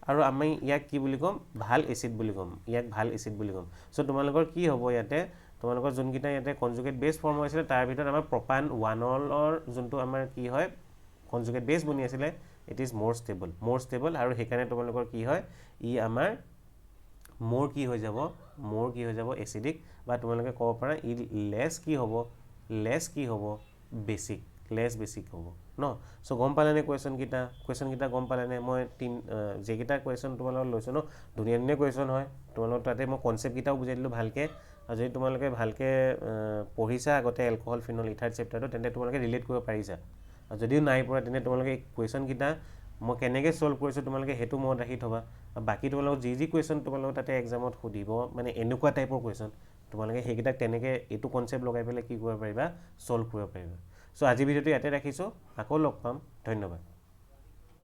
আৰু আমি ইয়াক কি বুলি ক'ম, ভাল এচিড বুলি ক'ম, ইয়াক ভাল এচিড বুলি ক'ম। চ' তোমালোকৰ কি হ'ব ইয়াতে, তোমালোকৰ যোনকেইটা ইয়াতে কনজুগেট বেছ ফৰ্ম হৈছিলে তাৰ ভিতৰত আমাৰ প্ৰপান 1ৰ যোনটো আমাৰ কি হয় কনজুগেট বেছ বনি আছিলে, ইট ইজ মোৰ ষ্টেবল, আৰু সেইকাৰণে তোমালোকৰ কি হয়, ই আমাৰ মোৰ কি হৈ যাব এচিডিক, বা তোমালোকে ক'ব পাৰা ই লেছ কি হ'ব বেছিক হ'ব ন। চ' গম পালেনে কুৱেশ্যনকেইটা গম পালেনে, মই যিকেইটা কুৱেশ্যন তোমালোকক লৈছোঁ ন, ধুনীয়া কুৱেশ্যন হয়, তোমালোকক তাতে মই কনচেপ্টকেইটাও বুজাই দিলোঁ ভালকৈ। আৰু যদি তোমালোকে ভালকৈ পঢ়িছা আগতে এলকহল ফিনল ইথাৰ চেপ্টাৰটো, তেন্তে তোমালোকে ৰিলেট কৰিব পাৰিছা, আৰু যদিও নাই পৰা তেন্তে তোমালোকে এই কুৱেশ্যনকেইটা মই কেনেকৈ ছল্ভ কৰিছোঁ তোমালোকে সেইটো মনত ৰাখি থ'বা। বাকী তোমালোকক যি কুৱেশ্যন তোমালোকক তাতে এক্সামত সুধিব, মানে এনেকুৱা টাইপৰ কুৱেশ্যন, তোমালোকে সেইকেইটাক তেনেকৈ এইটো কনচেপ্ট লগাই পেলাই কি কৰিব পাৰিবা, ছল্ভ কৰিব পাৰিবা। চ' আজিৰ ভিডিঅ'টো ইয়াতে ৰাখিছোঁ, আকৌ লগ পাম, ধন্যবাদ।